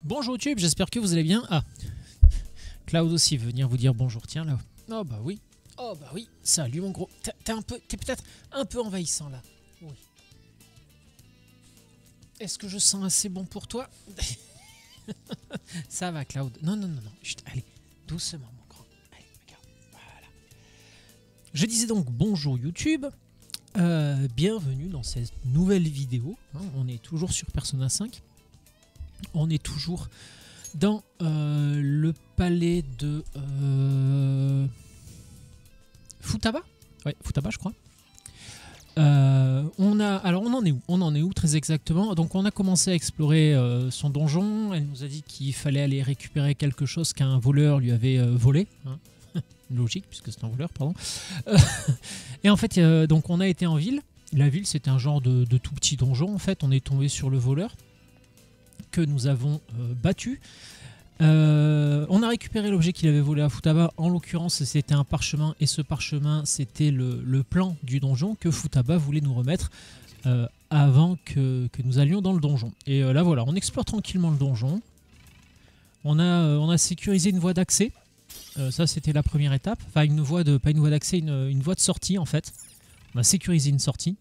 Bonjour YouTube, j'espère que vous allez bien. Ah, Cloud aussi veut venir vous dire bonjour. Tiens là. Oh bah oui. Oh bah oui. Salut mon gros. T'es peut-être un peu envahissant là. Oui. Est-ce que je sens assez bon pour toi? Ça va Cloud. Non, non, non, non. Chut, allez, doucement mon grand. Allez, regarde. Voilà. Je disais donc bonjour YouTube. Bienvenue dans cette nouvelle vidéo. Hein, on est toujours sur Persona 5. On est toujours dans le palais de Futaba. Ouais, Futaba, je crois. Alors on en est où? On en est où très exactement? Donc on a commencé à explorer son donjon. Elle nous a dit qu'il fallait aller récupérer quelque chose qu'un voleur lui avait volé. Hein. Logique, puisque c'est un voleur, pardon. Et en fait, donc on a été en ville. La ville, c'était un genre de tout petit donjon. En fait, on est tombé sur le voleur que nous avons battu. On a récupéré l'objet qu'il avait volé à Futaba. En l'occurrence, c'était un parchemin. Et ce parchemin, c'était le plan du donjon que Futaba voulait nous remettre avant que nous allions dans le donjon. Et là, voilà, on explore tranquillement le donjon. On a sécurisé une voie d'accès. Ça, c'était la première étape. Enfin, pas une voie d'accès, une voie de sortie, en fait. On a sécurisé une sortie.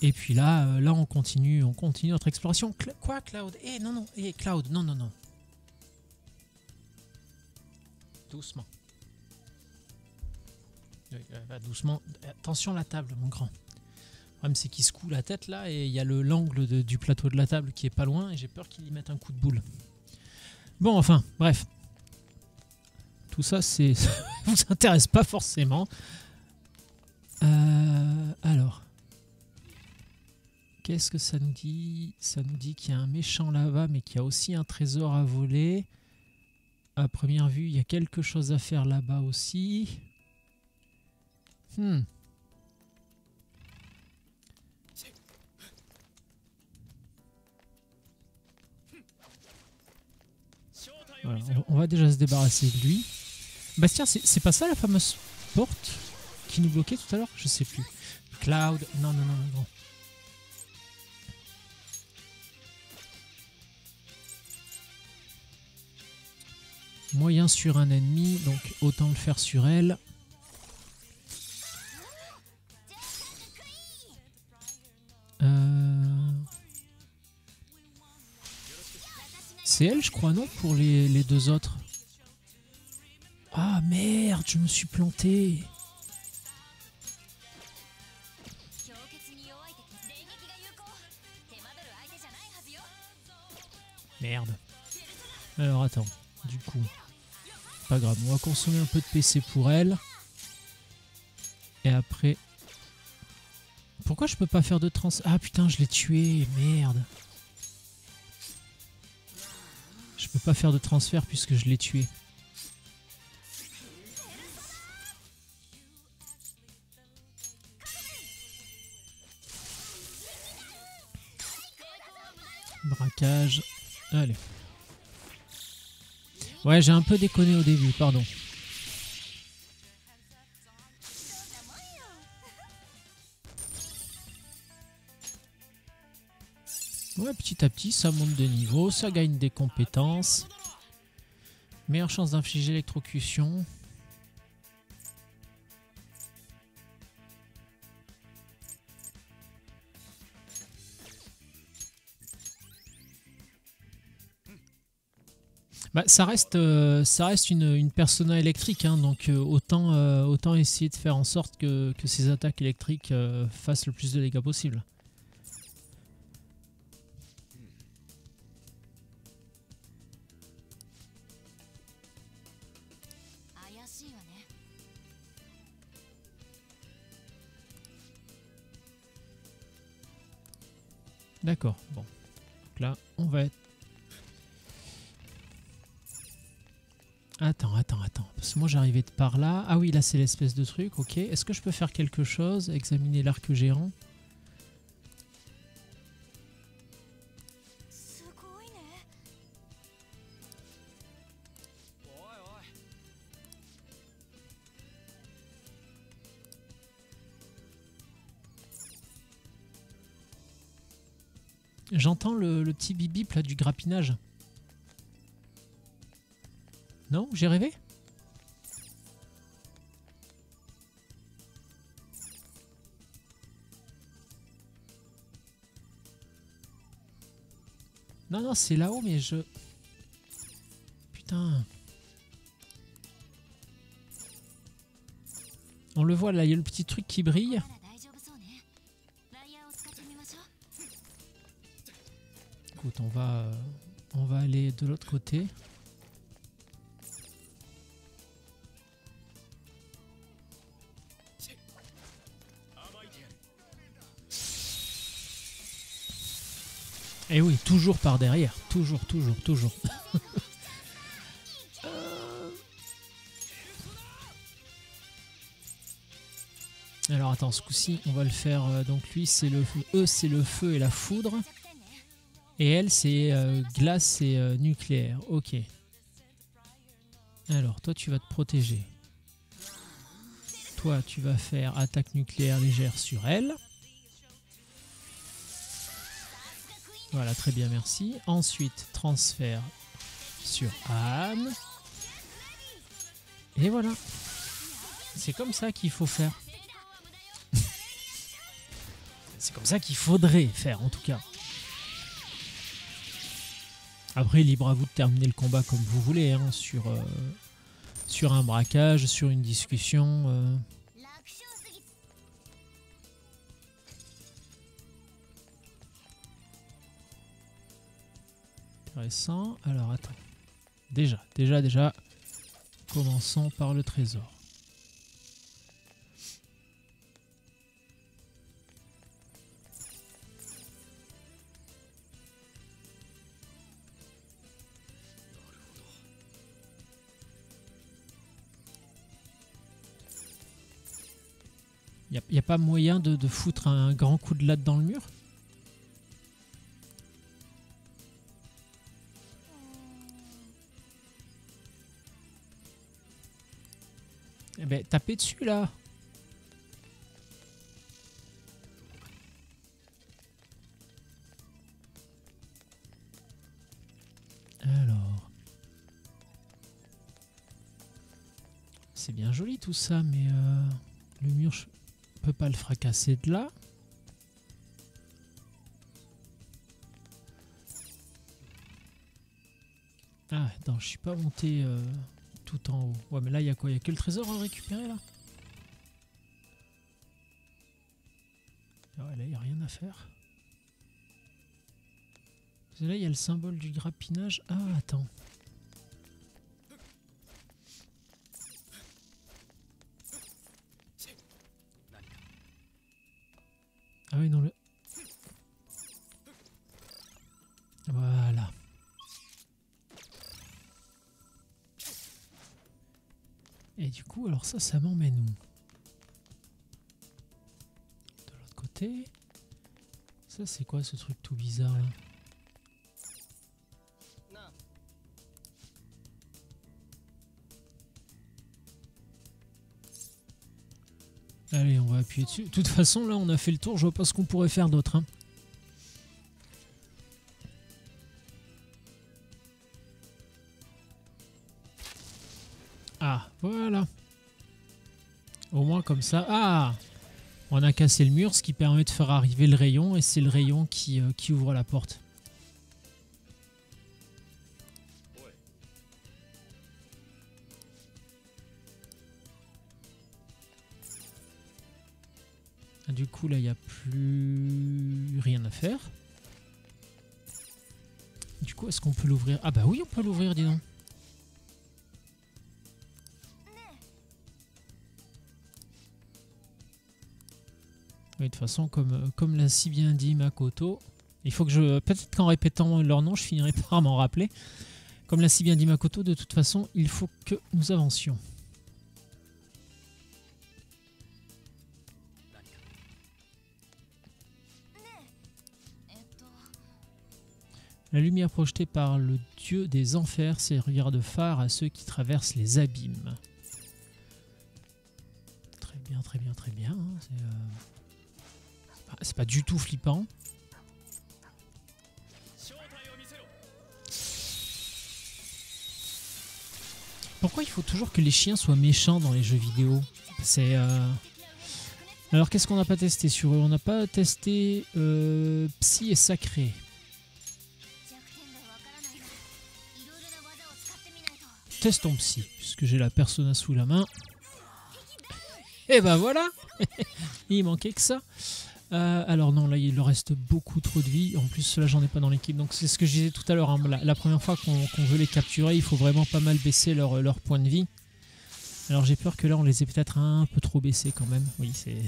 Et puis là, on continue notre exploration. Quoi, Cloud? Eh, non, non. Eh, Cloud, non, non, non. Doucement. Doucement. Attention la table, mon grand. Le problème, c'est qu'il secoue la tête, là, et il y a l'angle du plateau de la table qui est pas loin, et j'ai peur qu'il y mette un coup de boule. Bon, enfin, bref. Tout ça, ça vous intéresse pas forcément. Alors... Qu'est-ce que ça nous dit? Ça nous dit qu'il y a un méchant là-bas, mais qu'il y a aussi un trésor à voler. À première vue, il y a quelque chose à faire là-bas aussi. Voilà, on va déjà se débarrasser de lui. Bastien, c'est pas ça la fameuse porte qui nous bloquait tout à l'heure? Je sais plus. Cloud, non, non, non, non. Moyen sur un ennemi, donc autant le faire sur elle. C'est elle, je crois, non? Pour les deux autres. Ah merde, je me suis planté. Merde. Alors attends, du coup, pas grave, on va consommer un peu de PC pour elle. Et après... Pourquoi je peux pas faire de trans... Ah putain, je l'ai tué, merde. Je peux pas faire de transfert puisque je l'ai tué. Braquage. Allez. Ouais, j'ai un peu déconné au début, pardon. Ouais, petit à petit, ça monte de niveau, ça gagne des compétences. Meilleure chance d'infliger l'électrocution. Bah, ça reste une persona électrique, hein, donc autant essayer de faire en sorte que ces attaques électriques fassent le plus de dégâts possible. D'accord, bon. Donc là, on va être... Attends. Parce que moi, j'arrivais de par là. Ah oui, là, c'est l'espèce de truc, ok. Est-ce que je peux faire quelque chose? Examiner l'arc gérant. J'entends le petit bip bip là du grappinage. Non, j'ai rêvé? Non, non, c'est là-haut, mais je... Putain. On le voit, là, il y a le petit truc qui brille. Écoute, on va aller de l'autre côté. Et oui, toujours par derrière. Toujours, toujours, toujours. Alors attends, ce coup-ci, on va le faire. Donc lui, c'est le feu. Eux, c'est le feu et la foudre. Et elle, c'est glace et nucléaire. Ok. Alors, toi, tu vas te protéger. Toi, tu vas faire attaque nucléaire légère sur elle. Voilà, très bien, merci. Ensuite, transfert sur Anne. Et voilà. C'est comme ça qu'il faut faire. C'est comme ça qu'il faudrait faire, en tout cas. Après, libre à vous de terminer le combat comme vous voulez, hein, sur un braquage, sur une discussion. Intéressant. Alors, attends. Déjà. Commençons par le trésor. Il n'y a pas moyen de foutre un grand coup de latte dans le mur? Eh ben, tapez dessus là. Alors. C'est bien joli tout ça, mais le mur, je peux pas le fracasser de là. Ah, attends, je suis pas monté tout en haut. Ouais, mais là, il y a quoi? Il y a que le trésor à récupérer là? Ouais, là, il n'y a rien à faire. Parce que là, il y a le symbole du grappinage. Ah, attends. Ah oui, non, le... Voilà. Et du coup, alors ça m'emmène où? De l'autre côté. Ça, c'est quoi ce truc tout bizarre là? Allez, on va appuyer dessus. De toute façon, là, on a fait le tour. Je vois pas ce qu'on pourrait faire d'autre. Hein. Ah, voilà. Au moins comme ça. Ah! On a cassé le mur, ce qui permet de faire arriver le rayon. Et c'est le rayon qui ouvre la porte. Du coup, là, il n'y a plus rien à faire. Du coup, est-ce qu'on peut l'ouvrir? Ah bah oui, on peut l'ouvrir, dis donc. Oui, de toute façon, comme l'a si bien dit Makoto, il faut que je... Peut-être qu'en répétant leur nom, je finirai par m'en rappeler. Comme l'a si bien dit Makoto, de toute façon, il faut que nous avancions. La lumière projetée par le dieu des enfers servira de phare à ceux qui traversent les abîmes. Très bien, très bien, très bien. C'est pas du tout flippant. Pourquoi il faut toujours que les chiens soient méchants dans les jeux vidéo? C'est... Alors qu'est-ce qu'on n'a pas testé sur eux? On n'a pas testé Psy et Sacré. Testons Psy, puisque j'ai la Persona sous la main. Et ben voilà. Il manquait que ça. Alors non, là il leur reste beaucoup trop de vie. En plus là j'en ai pas dans l'équipe. Donc c'est ce que je disais tout à l'heure. Hein. La première fois qu'on veut les capturer, il faut vraiment pas mal baisser leur point de vie. Alors j'ai peur que là on les ait peut-être un peu trop baissés quand même. Oui c'est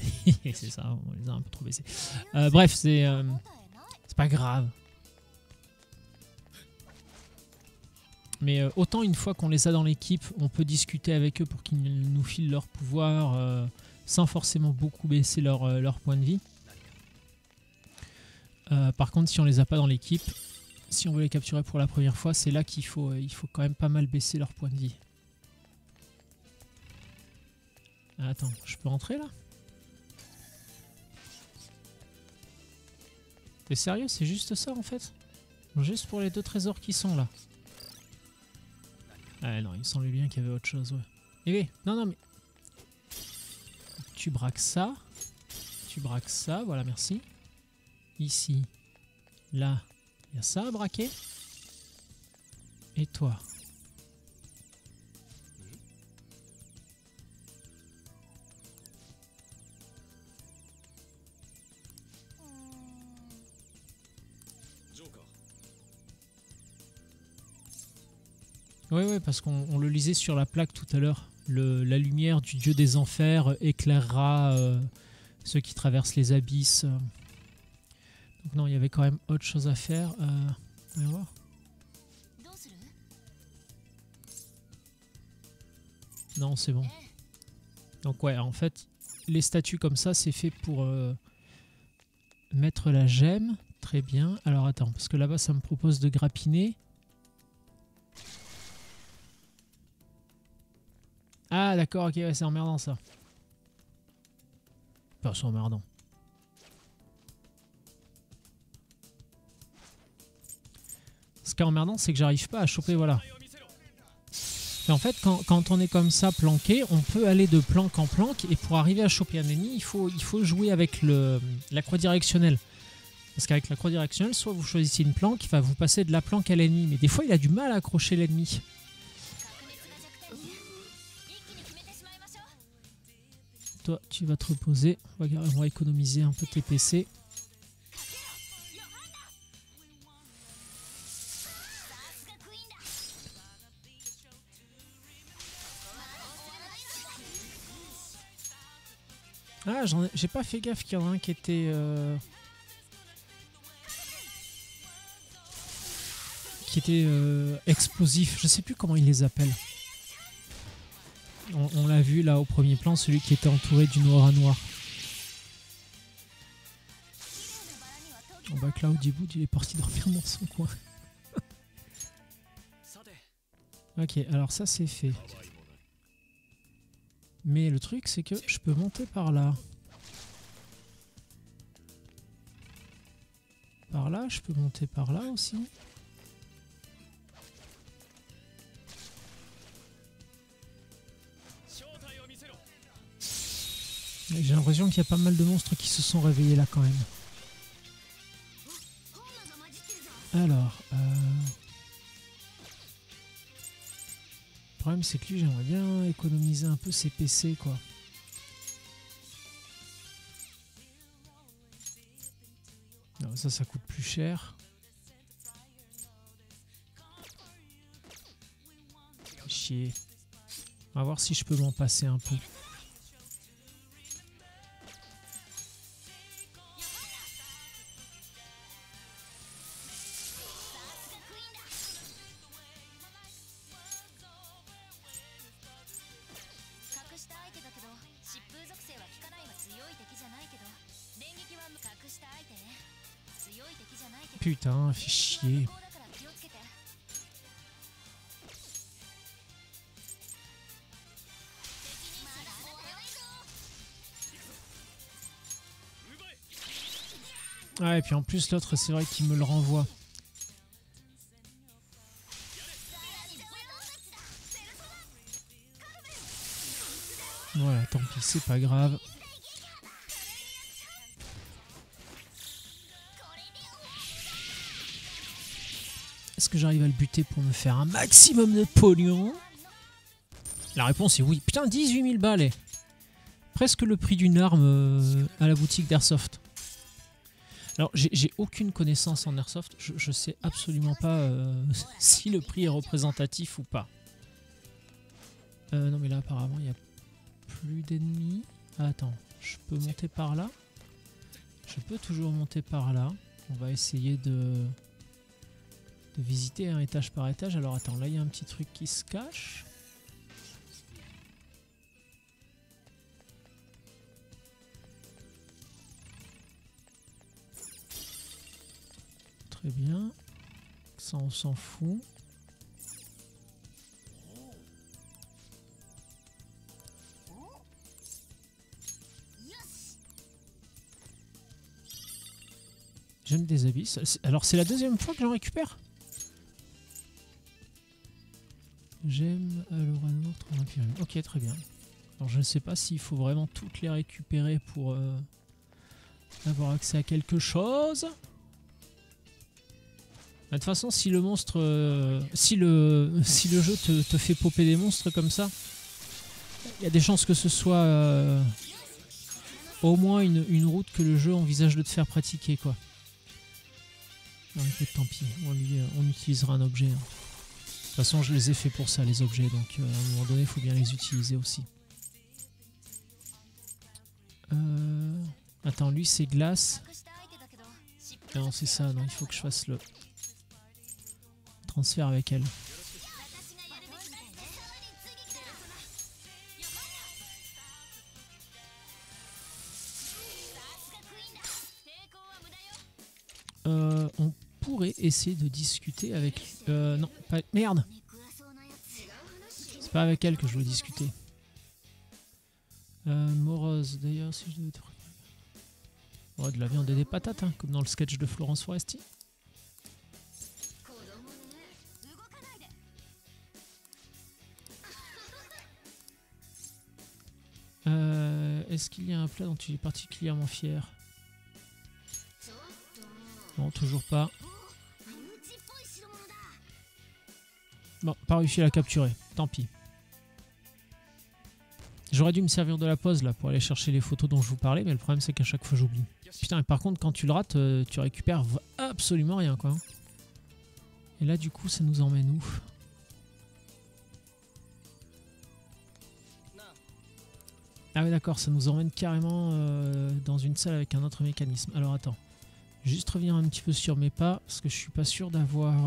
c'est ça, on les a un peu trop baissés. Bref, c'est pas grave. Mais autant une fois qu'on les a dans l'équipe, on peut discuter avec eux pour qu'ils nous filent leur pouvoir sans forcément beaucoup baisser leur point de vie. Par contre, si on les a pas dans l'équipe, si on veut les capturer pour la première fois, c'est là qu'il faut, il faut quand même pas mal baisser leur point de vie. Attends, je peux rentrer là? T'es sérieux? C'est juste ça en fait? Juste pour les 2 trésors qui sont là. Ah non, il me semblait bien qu'il y avait autre chose, ouais. Eh non, non, mais... Tu braques ça. Tu braques ça, voilà, merci. Ici. Là, il y a ça à braquer. Et toi? Oui, parce qu'on le lisait sur la plaque tout à l'heure. La lumière du dieu des enfers éclairera ceux qui traversent les abysses. Donc non, il y avait quand même autre chose à faire. On va voir. Non, c'est bon. Donc ouais, en fait, les statues comme ça, c'est fait pour mettre la gemme. Très bien. Alors attends, parce que là-bas, ça me propose de grappiner. Ah d'accord, ok, ouais, c'est emmerdant ça. Enfin, c'est emmerdant. Ce qui est emmerdant, c'est que j'arrive pas à choper, voilà. Et en fait, quand on est comme ça planqué, on peut aller de planque en planque, et pour arriver à choper un ennemi, il faut jouer avec la croix directionnelle. Parce qu'avec la croix directionnelle, soit vous choisissez une planque, enfin vous passez de la planque à l'ennemi, mais des fois il a du mal à accrocher l'ennemi. Toi, tu vas te reposer. On va économiser un peu tes PC. Ah, j'ai pas fait gaffe qu'il y en a un qui était... explosif. Je sais plus comment ils les appellent. On l'a vu là au premier plan, celui qui était entouré d'une aura noire. Bah Cloud Debout, il est parti dormir dans son coin. Ok, alors ça c'est fait. Mais le truc c'est que je peux monter par là. Par là, je peux monter par là aussi. J'ai l'impression qu'il y a pas mal de monstres qui se sont réveillés là quand même. Alors, le problème c'est que lui j'aimerais bien économiser un peu ses PC quoi. Non, ça coûte plus cher. Chier. On va voir si je peux m'en passer un peu. Putain, fait chier. Ah, et puis en plus l'autre c'est vrai qu'il me le renvoie. Voilà, tant pis, c'est pas grave. Est-ce que j'arrive à le buter pour me faire un maximum de pognon? La réponse est oui. Putain, 18 000 balles. Presque le prix d'une arme à la boutique d'Airsoft. Alors, j'ai aucune connaissance en Airsoft. Je sais absolument pas si le prix est représentatif ou pas. Non, mais là, apparemment, il n'y a plus d'ennemis. Ah, attends, je peux monter par là? Je peux toujours monter par là. On va essayer de visiter un étage par étage. Alors, attends, là, il y a un petit truc qui se cache. Très bien. Ça, on s'en fout. J'aime des habits. Alors, c'est la deuxième fois que j'en récupère. J'aime l'aura noire. Ok, très bien. Alors, je ne sais pas s'il faut vraiment toutes les récupérer pour avoir accès à quelque chose. De toute façon, si le monstre, si le jeu te fait popper des monstres comme ça, il y a des chances que ce soit au moins une route que le jeu envisage de te faire pratiquer, quoi. Non, écoute, tant pis, on utilisera un objet. Hein. De toute façon, je les ai fait pour ça, les objets, donc à un moment donné, il faut bien les utiliser aussi. Attends, lui, c'est glace. Non, c'est ça, non, il faut que je fasse le transfert avec elle. On pourrait essayer de discuter avec... non, pas... Merde! C'est pas avec elle que je veux discuter. Morose, d'ailleurs, si je devais... Oh, de la viande et des patates, hein, comme dans le sketch de Florence Foresti. Est-ce qu'il y a un plat dont tu es particulièrement fier? Non, toujours pas. Bon, pas réussi à la capturer. Tant pis. J'aurais dû me servir de la pause là pour aller chercher les photos dont je vous parlais, mais le problème c'est qu'à chaque fois j'oublie. Putain, et par contre quand tu le rates, tu récupères absolument rien, quoi. Et là du coup ça nous emmène où? Ah oui d'accord, ça nous emmène carrément dans une salle avec un autre mécanisme. Alors attends, juste revenir un petit peu sur mes pas, parce que je suis pas sûr d'avoir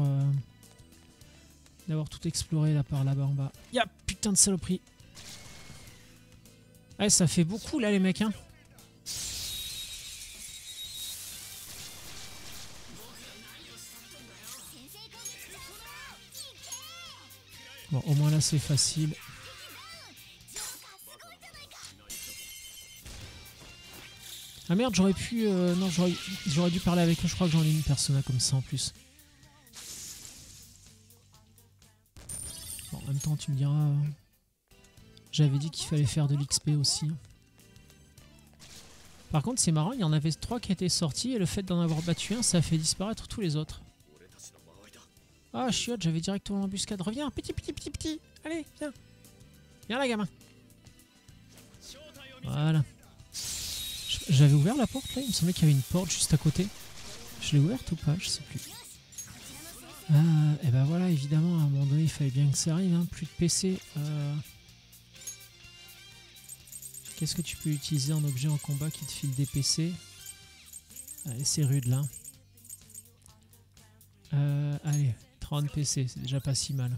tout exploré là par là-bas en bas. Ya putain de saloperie. Ouais, ça fait beaucoup là les mecs, hein. Bon, au moins là c'est facile. Ah merde, j'aurais pu... non, j'aurais dû parler avec eux, je crois que j'en ai une persona comme ça en plus. Bon, en même temps tu me diras... J'avais dit qu'il fallait faire de l'XP aussi. Par contre c'est marrant, il y en avait 3 qui étaient sortis et le fait d'en avoir battu un, ça a fait disparaître tous les autres. Ah chiotte, j'avais directement l'embuscade. Reviens, petit. Allez, viens. Viens là gamin. Voilà. J'avais ouvert la porte là, il me semblait qu'il y avait une porte juste à côté. Je l'ai ouverte ou pas? Je sais plus. Et ben voilà, évidemment, à un moment donné, il fallait bien que ça arrive, hein. Plus de PC. Qu'est-ce que tu peux utiliser en objet en combat qui te file des PC? Allez, c'est rude là. Allez, 30 PC, c'est déjà pas si mal.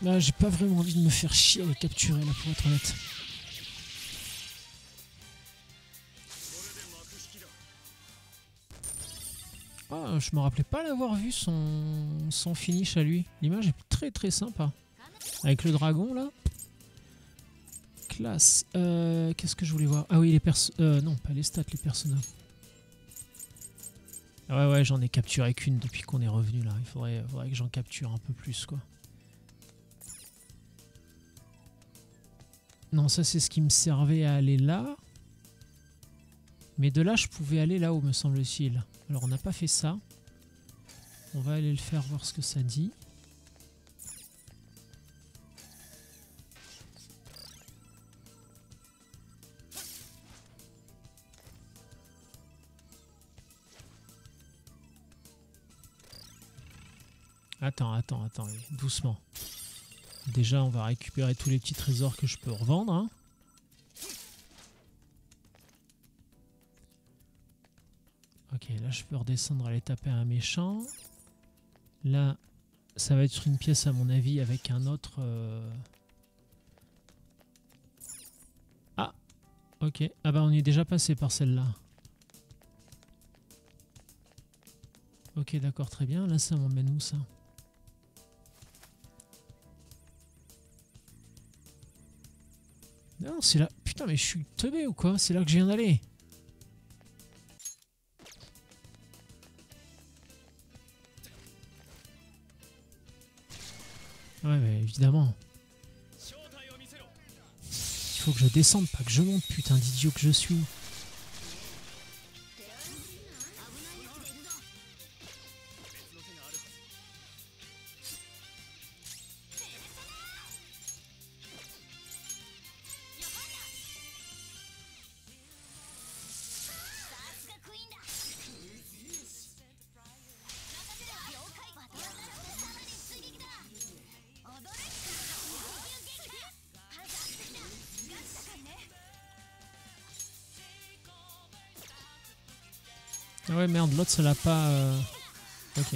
Là, j'ai pas vraiment envie de me faire chier à les capturer là pour être honnête. Ah, je me rappelais pas l'avoir vu son finish à lui. L'image est très très sympa. Avec le dragon là. Classe. Qu'est-ce que je voulais voir? Ah oui, les persos. Non, pas les stats, les personnages. Ah ouais, j'en ai capturé qu'une depuis qu'on est revenu là. Il faudrait que j'en capture un peu plus quoi. Non, ça c'est ce qui me servait à aller là. Mais de là, je pouvais aller là-haut, me semble-t-il. Alors, on n'a pas fait ça. On va aller le faire, voir ce que ça dit. Attends, doucement. Déjà, on va récupérer tous les petits trésors que je peux revendre. Hein. Ok, là, je peux redescendre aller taper un méchant. Là, ça va être une pièce, à mon avis, avec un autre... Ah, ok. Ah bah, on y est déjà passé par celle-là. Ok, d'accord, très bien. Là, ça m'emmène où, ça? Non, c'est là... Putain, mais je suis teubé ou quoi? C'est là que je viens d'aller. Ouais, mais évidemment. Il faut que je descende, pas que je monte, putain d'idiot que je suis. Ah ouais, merde, l'autre ça l'a pas... Ok.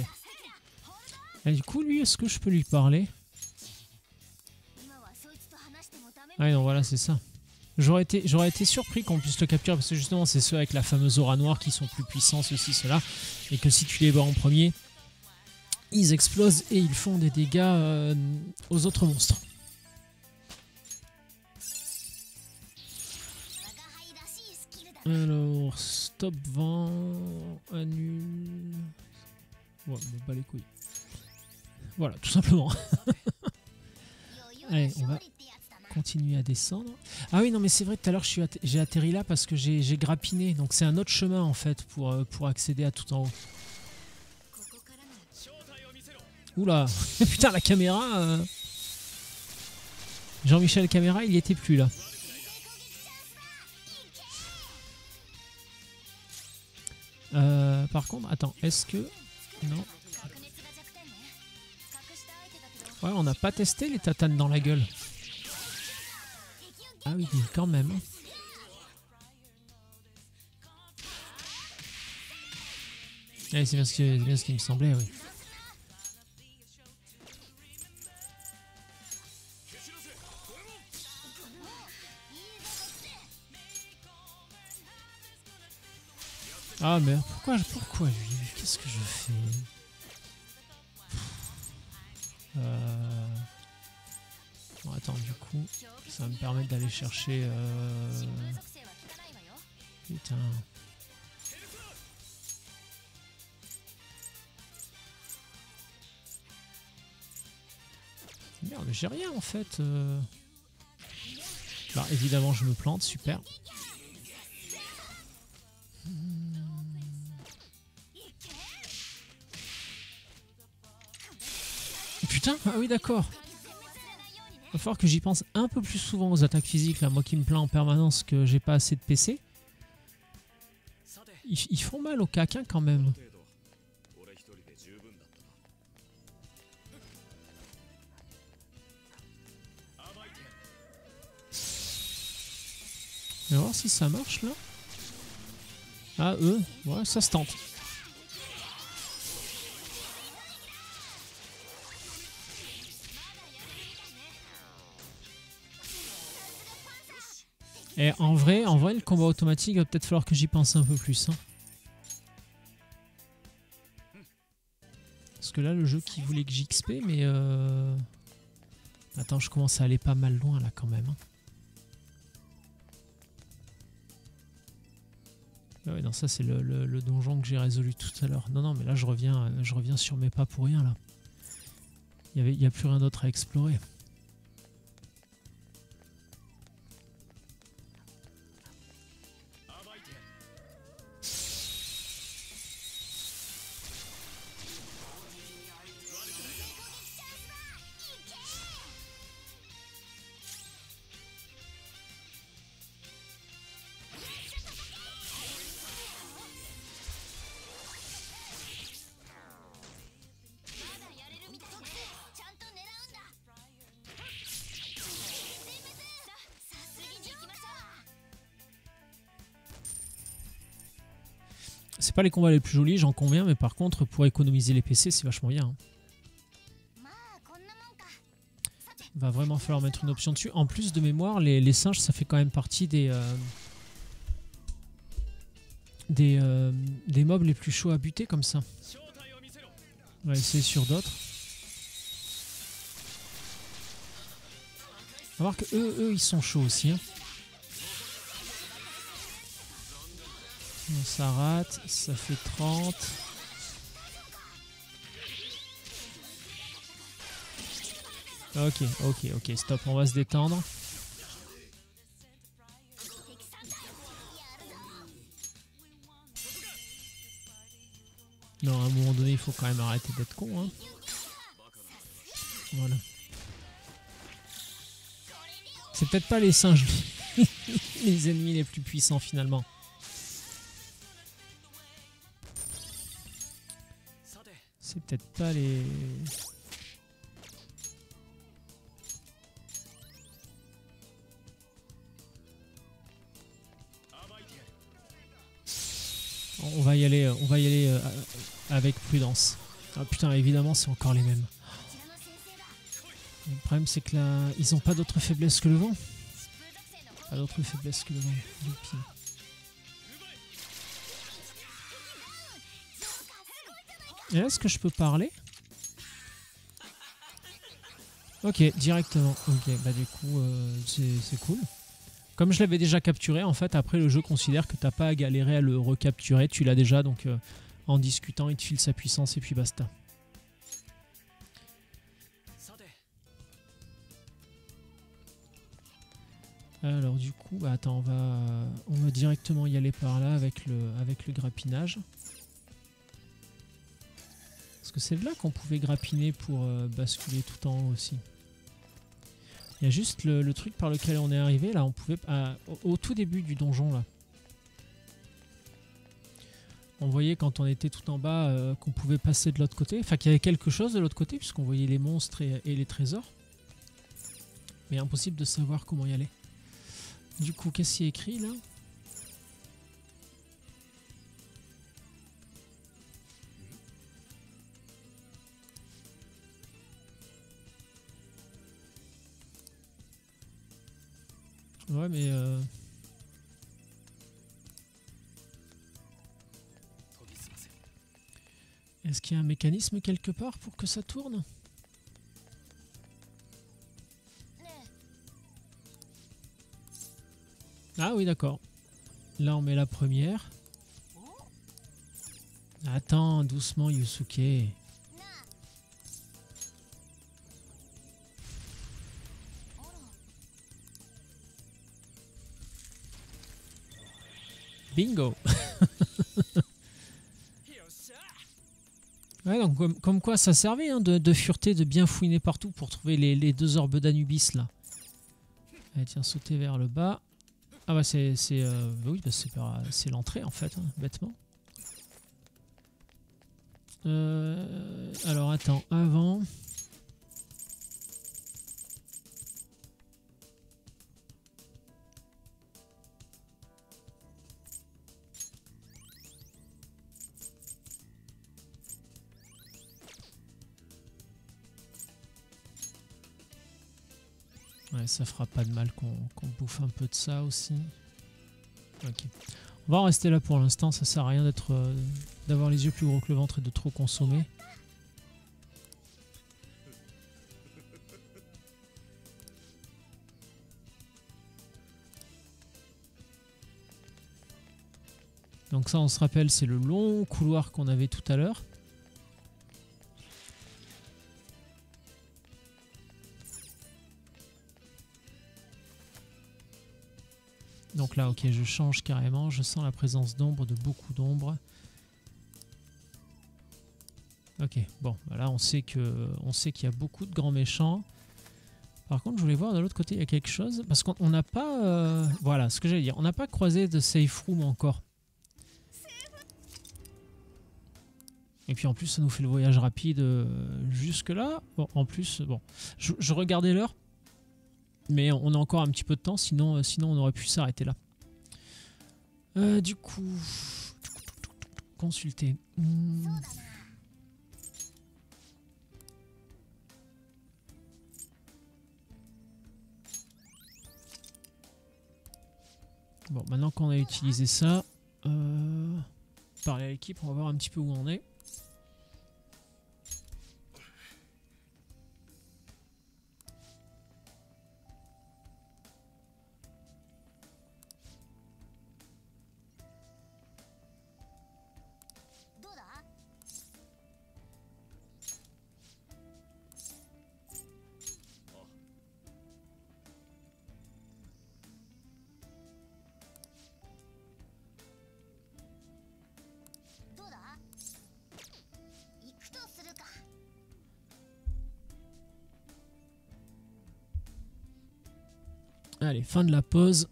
Et du coup, lui, est-ce que je peux lui parler? Ah non, voilà, c'est ça. J'aurais été surpris qu'on puisse le capturer parce que justement, c'est ceux avec la fameuse aura noire qui sont plus puissants, ceci, cela. Et que si tu les vois en premier, ils explosent et ils font des dégâts aux autres monstres. Alors, stop vent, annule... Ouais, bon, pas les couilles. Voilà, tout simplement. Allez, on va continuer à descendre. Ah oui, non, mais c'est vrai, tout à l'heure, j'ai atterri là parce que j'ai grappiné. Donc c'est un autre chemin, en fait, pour accéder à tout en haut. Oula. Putain, la caméra... Jean-Michel Caméra, il y était plus, là. Par contre, attends, est-ce que... Non. Ouais, on n'a pas testé les tatanes dans la gueule. Ah oui, quand même. Ouais, c'est bien ce qui me semblait, oui. Ah mais pourquoi lui? Qu'est-ce que je fais? Bon, attends, du coup, ça va me permettre d'aller chercher... Putain. Merde, j'ai rien en fait. Bah, évidemment, je me plante, super. Putain, ah oui d'accord. Il va falloir que j'y pense un peu plus souvent aux attaques physiques, là, moi qui me plains en permanence que j'ai pas assez de PC. Ils font mal au caquin quand même. On va voir si ça marche là. Ah eux, ouais ça se tente. Et en vrai, le combat automatique, il va peut-être falloir que j'y pense un peu plus. Hein. que là, le jeu qui voulait que j'XP, mais... Attends, je commence à aller pas mal loin là quand même. Hein. Ah ouais, non, ça c'est le donjon que j'ai résolu tout à l'heure. Non, non, mais là je reviens sur mes pas pour rien là. Il y a plus rien d'autre à explorer. C'est pas les combats les plus jolis, j'en conviens, mais par contre, pour économiser les PC, c'est vachement bien. Hein. Va vraiment falloir mettre une option dessus. En plus de mémoire, les singes, ça fait quand même partie des mobs les plus chauds à buter comme ça. On va essayer sur d'autres. On va voir que eux, ils sont chauds aussi. Hein. Bon, ça rate, ça fait 30. Ok, stop, on va se détendre. Non, à un moment donné, il faut quand même arrêter d'être con. Hein. Voilà. C'est peut-être pas les singes, les ennemis les plus puissants finalement. C'est peut-être pas les... On va y aller avec prudence. Ah putain, évidemment, c'est encore les mêmes. Le problème, c'est que là, ils ont pas d'autre faiblesse que le vent. Pas d'autre faiblesse que le vent. Youpi. Et là, est-ce que je peux parler? Ok, directement. Ok, bah du coup, c'est cool. Comme je l'avais déjà capturé, en fait, après le jeu considère que t'as pas à galérer à le recapturer. Tu l'as déjà, donc en discutant, il te file sa puissance et puis basta. Alors du coup, bah, attends, on va directement y aller par là avec le grappinage. Parce que c'est de là qu'on pouvait grappiner pour basculer tout en haut aussi. Il y a juste le truc par lequel on est arrivé, là, on pouvait... au tout début du donjon, là. On voyait quand on était tout en bas qu'on pouvait passer de l'autre côté. Enfin, qu'il y avait quelque chose de l'autre côté, puisqu'on voyait les monstres et les trésors. Mais impossible de savoir comment y aller. Du coup, qu'est-ce qui est écrit, là ? Ouais, mais... Est-ce qu'il y a un mécanisme quelque part pour que ça tourne? Ah oui, d'accord. Là, on met la première. Attends, doucement, Yusuke. Bingo. Ouais, donc comme quoi ça servait hein, de fureter, de bien fouiner partout pour trouver les deux orbes d'Anubis là. Allez, tiens, sauter vers le bas. Ah bah oui, bah c'est l'entrée en fait, hein, bêtement. Alors attends, avant... Ouais, ça fera pas de mal qu'on bouffe un peu de ça aussi. Ok. On va en rester là pour l'instant, ça sert à rien d'avoir les yeux plus gros que le ventre et de trop consommer. Donc ça, on se rappelle, c'est le long couloir qu'on avait tout à l'heure. Donc là, ok, je change carrément. Je sens la présence d'ombre, de beaucoup d'ombre. Ok, bon, là on sait qu'il y a beaucoup de grands méchants. Par contre, je voulais voir de l'autre côté, il y a quelque chose. Parce qu'on n'a pas... voilà, ce que j'allais dire. On n'a pas croisé de safe room encore. Et puis en plus, ça nous fait le voyage rapide jusque là. Bon, en plus, bon, je regardais l'heure. Mais on a encore un petit peu de temps, sinon on aurait pu s'arrêter là. Du coup... Consulter. Bon, maintenant qu'on a utilisé ça, parler à l'équipe, on va voir un petit peu où on est. Allez, fin de la pause.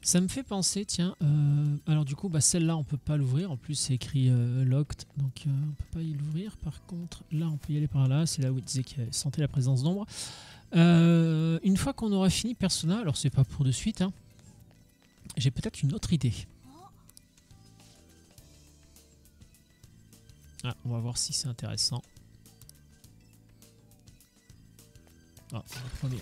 Ça me fait penser, tiens, alors du coup, bah, celle-là, on peut pas l'ouvrir. En plus, c'est écrit locked, donc on peut pas y l'ouvrir. Par contre, là, on peut y aller par là. C'est là où il disait qu'il sentait la présence d'ombre. Une fois qu'on aura fini Persona, alors c'est pas pour de suite, hein, j'ai peut-être une autre idée. Ah, on va voir si c'est intéressant. Ah, le premier.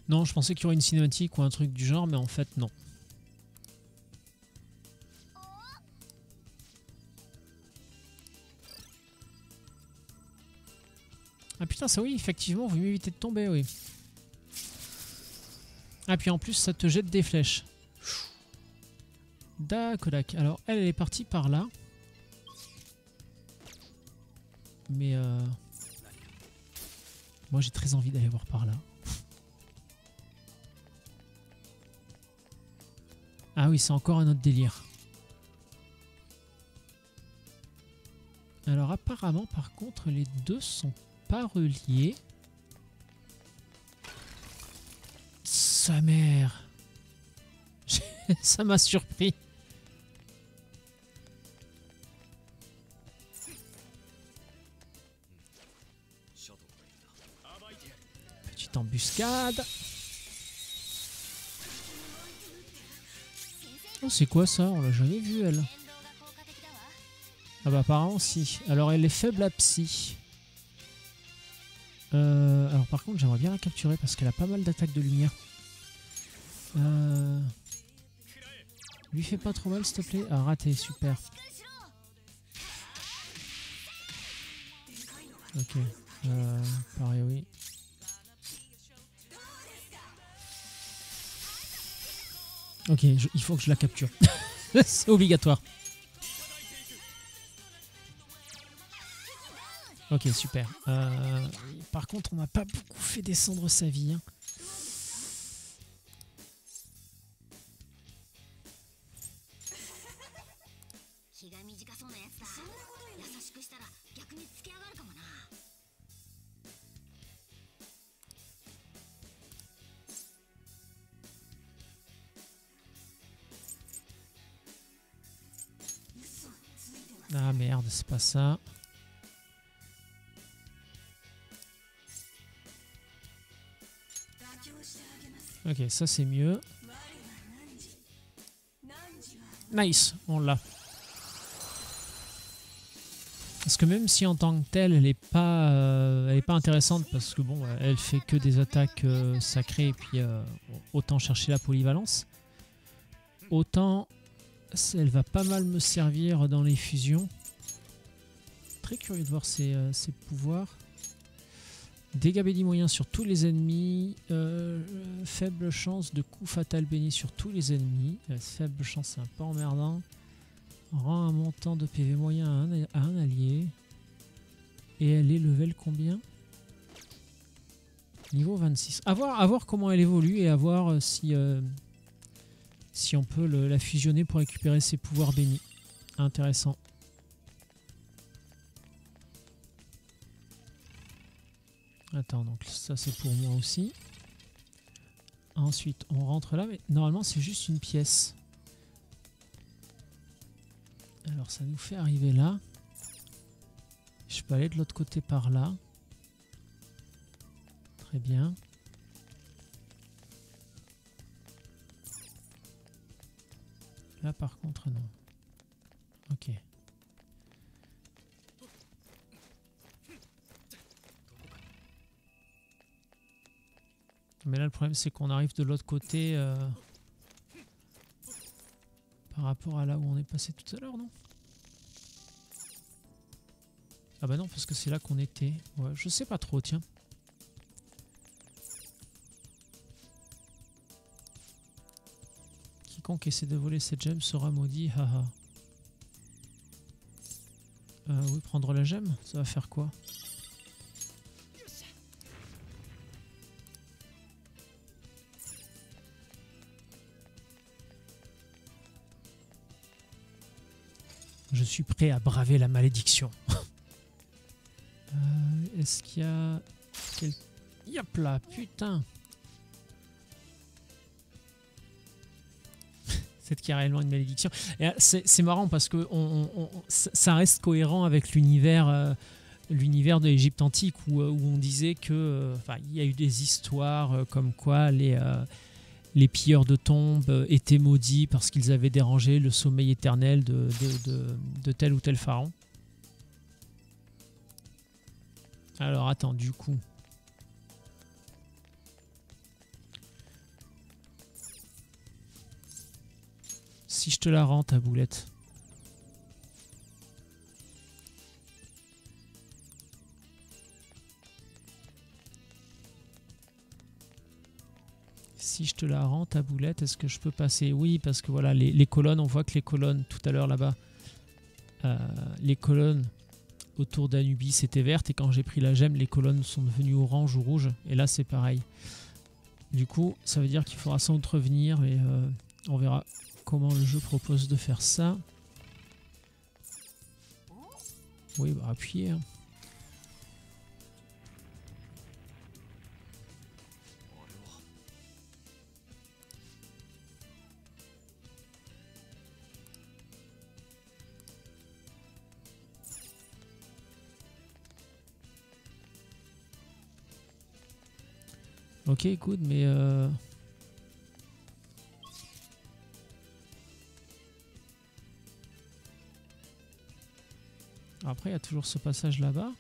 Non, je pensais qu'il y aurait une cinématique ou un truc du genre, mais en fait, non. Ah putain, ça oui, effectivement, vaut mieux éviter de tomber, oui. Ah, puis en plus, ça te jette des flèches. D'accord. Alors, elle est partie par là. Mais moi, j'ai très envie d'aller voir par là. Ah oui, c'est encore un autre délire. Alors, apparemment, par contre, les deux sont pas reliés. Sa mère. Ça m'a surpris. Petite embuscade. Oh, c'est quoi ça? On l'a jamais vu, elle. Ah bah apparemment si. Alors elle est faible à psy. Alors par contre j'aimerais bien la capturer parce qu'elle a pas mal d'attaques de lumière. Lui fais pas trop mal s'il te plaît. Ah raté, super. Ok. Pareil oui. Ok, il faut que je la capture. C'est obligatoire. Ok, super. Par contre, on n'a pas beaucoup fait descendre sa vie. Hein. Ah merde, c'est pas ça. Ok, ça c'est mieux. Nice, on l'a. Parce que même si en tant que telle, elle est pas intéressante parce que bon, elle fait que des attaques sacrées et puis autant chercher la polyvalence. Autant elle va pas mal me servir dans les fusions. Très curieux de voir ses pouvoirs. Dégâts bénis moyens sur tous les ennemis. Faible chance de coup fatal béni sur tous les ennemis. Faible chance, c'est un peu emmerdant. Rend un montant de PV moyen à un allié. Et elle est level combien? Niveau 26. À voir comment elle évolue et à voir si on peut la fusionner pour récupérer ses pouvoirs bénis. Intéressant. Attends, donc ça c'est pour moi aussi. Ensuite, on rentre là, mais normalement c'est juste une pièce. Alors ça nous fait arriver là. Je peux aller de l'autre côté par là. Très bien. Là par contre non. Ok. Mais là le problème c'est qu'on arrive de l'autre côté par rapport à là où on est passé tout à l'heure, non? Ah bah non, parce que c'est là qu'on était. Ouais, je sais pas trop, tiens. Quiconque essaie de voler cette gemme sera maudit, haha. Oui, prendre la gemme, ça va faire quoi? Je suis prêt à braver la malédiction. Est-ce qu'il y a... Yop là, putain. C'est qu'il y a réellement une malédiction. C'est marrant parce que ça reste cohérent avec l'univers de l'Égypte antique où on disait que... il y a eu des histoires comme quoi les pilleurs de tombes étaient maudits parce qu'ils avaient dérangé le sommeil éternel de tel ou tel pharaon. Alors attends, du coup... Si je te la rends, ta boulette. Si je te la rends, ta boulette, est-ce que je peux passer? Oui, parce que voilà, les colonnes, on voit que les colonnes, tout à l'heure là-bas, les colonnes autour d'Anubis étaient vertes, et quand j'ai pris la gemme, les colonnes sont devenues orange ou rouge, et là c'est pareil. Du coup, ça veut dire qu'il faudra sans doute revenir, et on verra comment le jeu propose de faire ça. Oui, bah appuyer. Hein. Ok, écoute, mais... Après, il y a toujours ce passage là-bas.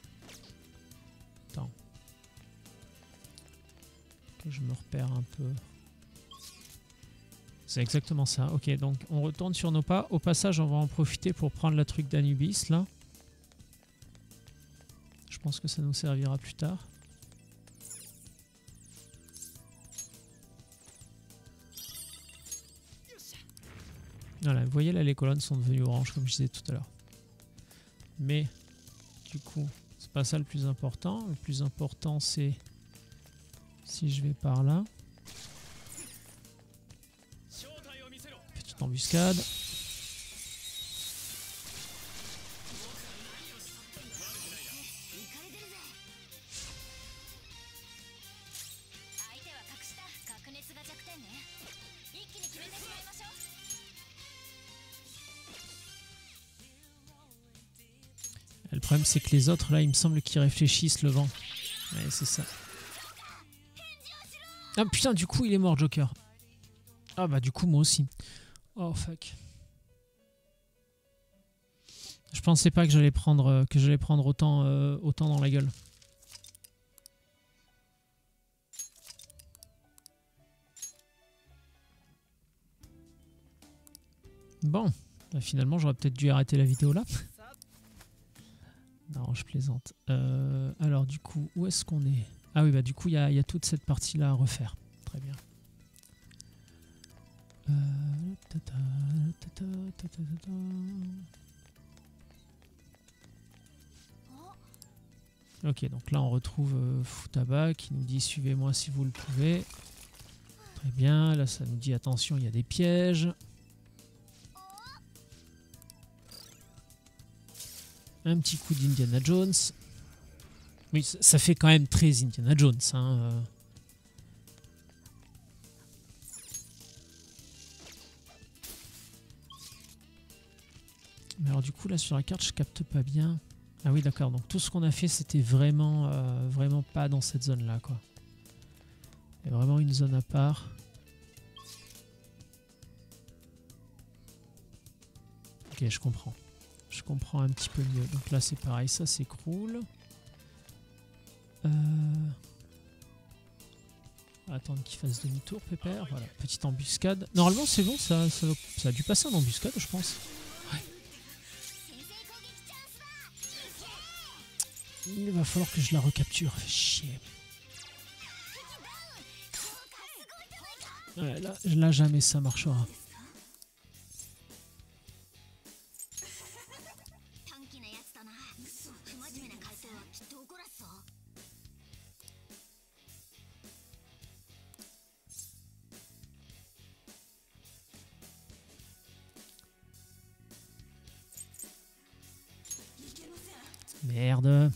Attends. Que je me repère un peu. C'est exactement ça. Ok, donc on retourne sur nos pas. Au passage, on va en profiter pour prendre la truc d'Anubis, là. Je pense que ça nous servira plus tard. Voilà, vous voyez là, les colonnes sont devenues oranges, comme je disais tout à l'heure. Mais, du coup, c'est pas ça le plus important. Le plus important, c'est si je vais par là. Petite embuscade. Le problème c'est que les autres là il me semble qu'ils réfléchissent le vent. Ouais c'est ça. Ah putain du coup il est mort Joker. Ah bah du coup moi aussi. Oh fuck. Je pensais pas que j'allais prendre autant dans la gueule. Bon, bah finalement j'aurais peut-être dû arrêter la vidéo là. Non, je plaisante. Alors du coup, où est-ce qu'on est? Ah oui, bah du coup, il y a toute cette partie-là à refaire. Très bien. Tata, tata, tata, tata. Ok, donc là on retrouve Futaba qui nous dit suivez-moi si vous le pouvez. Très bien, là ça nous dit attention, il y a des pièges. Un petit coup d'Indiana Jones. Oui, ça fait quand même très Indiana Jones. Hein. Mais alors du coup là sur la carte je capte pas bien. Ah oui d'accord, donc tout ce qu'on a fait c'était vraiment, vraiment pas dans cette zone là quoi. Il y a vraiment une zone à part. Ok, je comprends. Je comprends un petit peu mieux. Donc là c'est pareil, ça s'écroule. Attendre qu'il fasse demi-tour, Pépère. Voilà, petite embuscade. Normalement c'est bon, ça a dû passer en embuscade je pense. Ouais. Il va falloir que je la recapture. Fait chier. Ouais, là jamais ça marchera. Merde.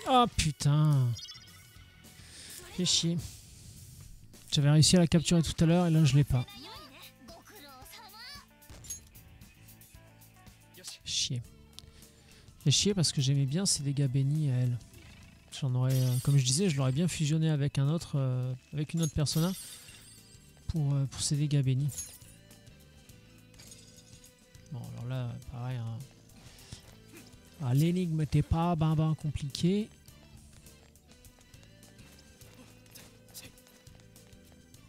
Oh putain. Fais chier. J'avais réussi à la capturer tout à l'heure et là je l'ai pas. Chier. Fais chier parce que j'aimais bien ces dégâts bénis à elle. J'en aurais, comme je disais, je l'aurais bien fusionné avec un autre, avec une autre persona pour ces dégâts bénis. Bon alors là, pareil. Hein. Ah, l'énigme n'était pas ben compliquée.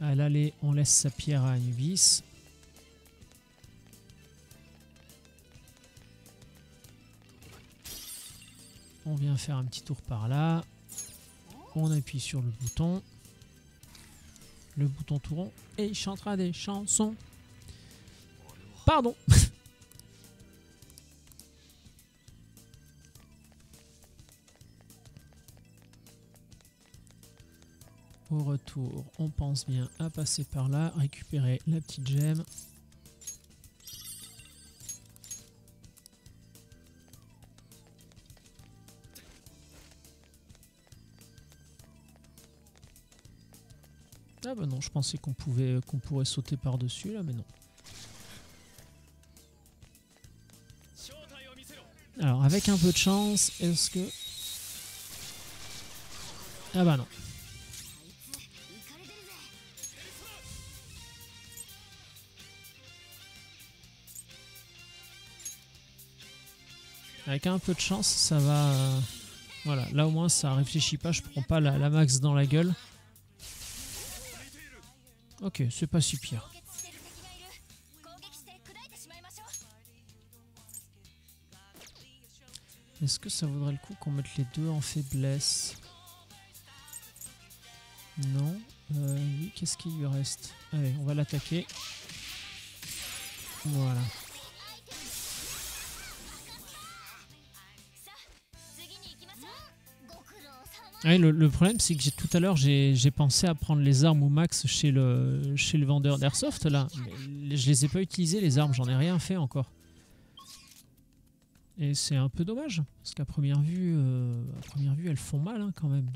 Ah, là, on laisse sa pierre à Anubis. On vient faire un petit tour par là. On appuie sur le bouton. Le bouton tout rond. Et il chantera des chansons. Pardon. Au retour, on pense bien à passer par là, récupérer la petite gemme. Ah bah non, je pensais qu'on pourrait sauter par-dessus là, mais non. Alors avec un peu de chance, est-ce que... Ah bah non. Avec un peu de chance, ça va... Voilà, là au moins ça réfléchit pas, je prends pas la max dans la gueule. Ok, c'est pas si pire. Est-ce que ça vaudrait le coup qu'on mette les deux en faiblesse? Non. Lui, qu'est-ce qu'il lui reste? Allez, on va l'attaquer. Voilà. Ah oui, le problème c'est que tout à l'heure j'ai pensé à prendre les armes au max chez le vendeur d'airsoft là. Mais je les ai pas utilisées les armes, j'en ai rien fait encore. Et c'est un peu dommage, parce qu'à première vue, elles font mal hein, quand même.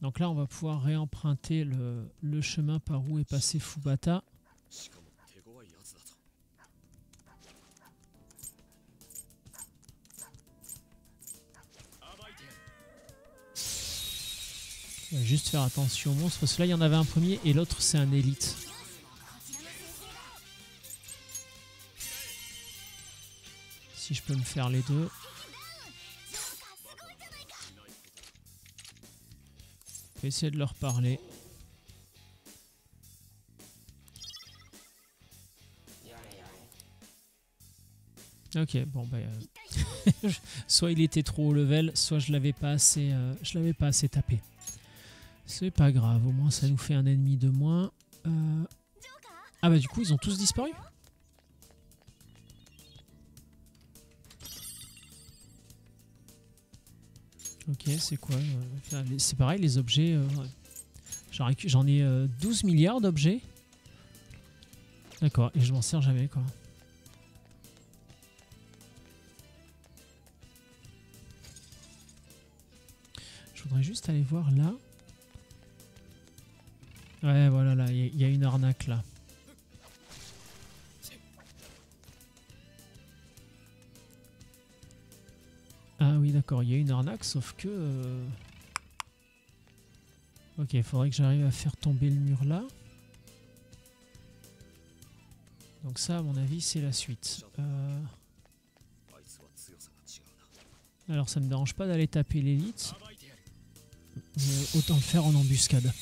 Donc là on va pouvoir réemprunter le chemin par où est passé Fubata. On va juste faire attention aux monstres, parce que là il y en avait un premier et l'autre c'est un élite. Si je peux me faire les deux. Je vais essayer de leur parler. Ok, bon bah soit il était trop haut level, soit je l'avais pas assez tapé. C'est pas grave, au moins ça nous fait un ennemi de moins. Ah bah du coup ils ont tous disparu. Ok, c'est quoi c'est pareil les objets. J'en ai 12 milliards d'objets. D'accord, et je m'en sers jamais quoi. Je voudrais juste aller voir là. Ouais, voilà, là, il y a une arnaque là. Ah oui, d'accord, il y a une arnaque, sauf que... Ok, il faudrait que j'arrive à faire tomber le mur là. Donc ça, à mon avis, c'est la suite. Alors, ça me dérange pas d'aller taper l'élite. Mais autant le faire en embuscade.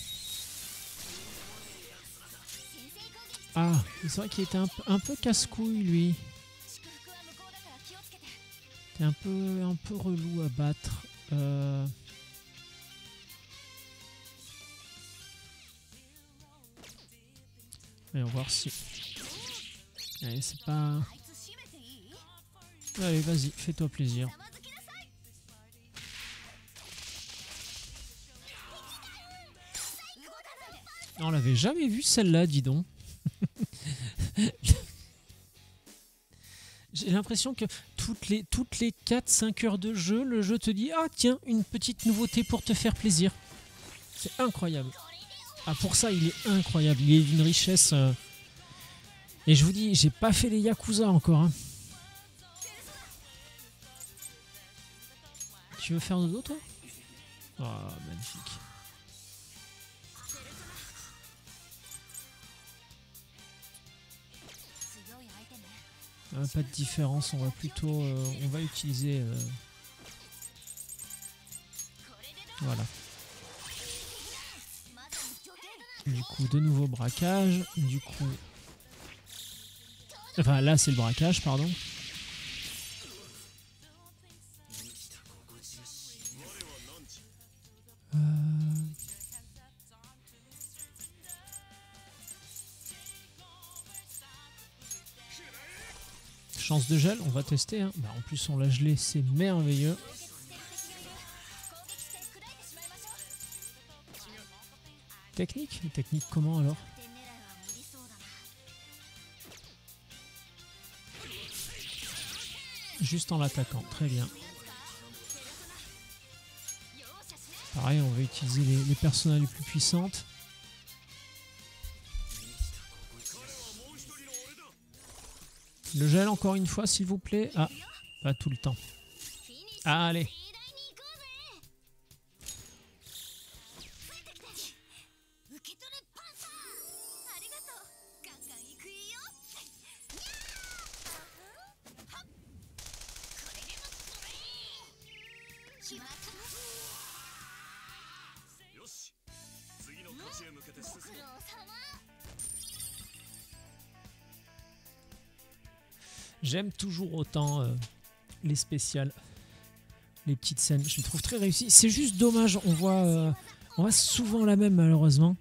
Ah, c'est vrai qu'il était un peu casse-couille, lui. C'est un peu relou à battre. Allez, on va voir si... Allez, c'est pas... Allez, vas-y, fais-toi plaisir. On l'avait jamais vue celle-là, dis donc. J'ai l'impression que toutes les 4-5 heures de jeu, le jeu te dit « Ah tiens, une petite nouveauté pour te faire plaisir ». C'est incroyable. Ah pour ça, il est incroyable. Il est d'une richesse... Et je vous dis, j'ai pas fait les Yakuza encore. Hein. Tu veux faire dodo, toi? Oh, magnifique. Pas de différence, on va plutôt... on va utiliser... Voilà. Du coup, de nouveau braquage. Du coup... Enfin, là, c'est le braquage, pardon. Chance de gel, on va tester. Hein. Bah, en plus, on l'a gelé, c'est merveilleux. Technique? Technique comment alors? Juste en l'attaquant, très bien. Pareil, on va utiliser les personnages les plus puissantes. Le gel encore une fois, s'il vous plaît. Ah, pas tout le temps. Ah, allez. J'aime toujours autant les spéciales, les petites scènes. Je les trouve très réussies. C'est juste dommage, on voit souvent la même malheureusement.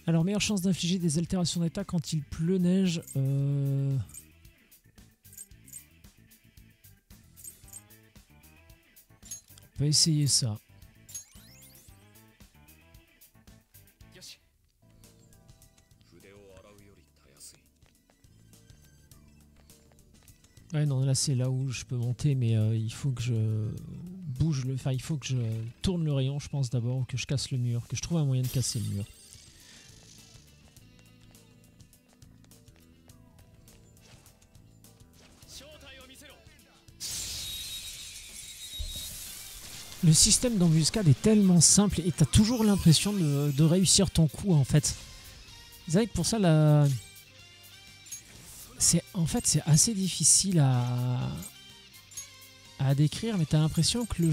Alors, meilleure chance d'infliger des altérations d'état quand il pleut, neige. On va essayer ça. Ouais, non, là c'est là où je peux monter, mais il faut que je bouge le. Enfin, il faut que je tourne le rayon, je pense d'abord, ou que je casse le mur, que je trouve un moyen de casser le mur. Le système d'embuscade est tellement simple et t'as toujours l'impression de réussir ton coup en fait. C'est vrai que pour ça, en fait, c'est assez difficile à décrire, mais t'as l'impression que le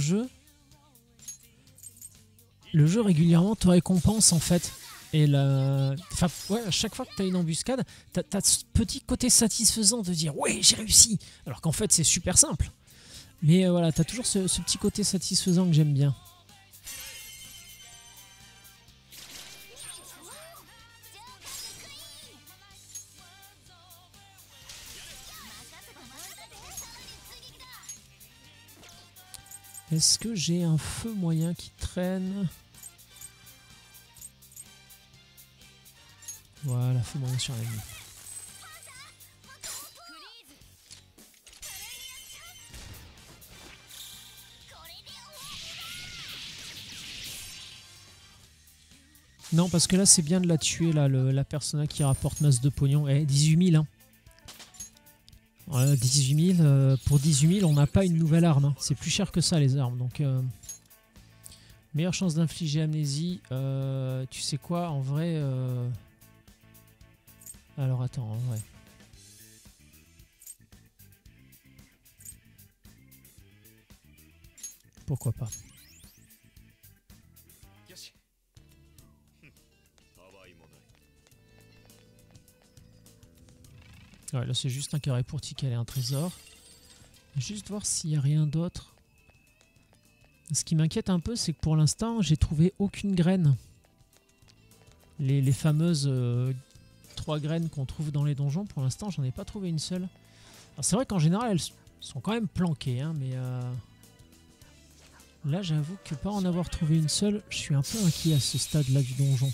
jeu régulièrement te récompense en fait. Et la... Enfin, ouais, à chaque fois que tu as une embuscade, tu as ce petit côté satisfaisant de dire ouais, j'ai réussi. Alors qu'en fait, c'est super simple. Mais voilà, tu as toujours ce petit côté satisfaisant que j'aime bien. Est-ce que j'ai un feu moyen qui traîne? Voilà, feu moyen sur l'ennemi. Non, parce que là, c'est bien de la tuer, là, la persona qui rapporte masse de pognon. Eh, 18 000, hein. Voilà, 18 000, pour 18 000, on n'a pas une nouvelle arme. Hein. C'est plus cher que ça, les armes. Donc, meilleure chance d'infliger amnésie. Tu sais quoi, en vrai... Alors, attends, en vrai... Pourquoi pas. Ouais, là c'est juste un carré pour ticaler un trésor. Juste voir s'il n'y a rien d'autre. Ce qui m'inquiète un peu, c'est que pour l'instant, j'ai trouvé aucune graine. Les fameuses 3 graines qu'on trouve dans les donjons, pour l'instant, j'en ai pas trouvé une seule. Alors c'est vrai qu'en général, elles sont quand même planquées, hein, mais là, j'avoue que pas en avoir trouvé une seule, je suis un peu inquiet à ce stade-là du donjon.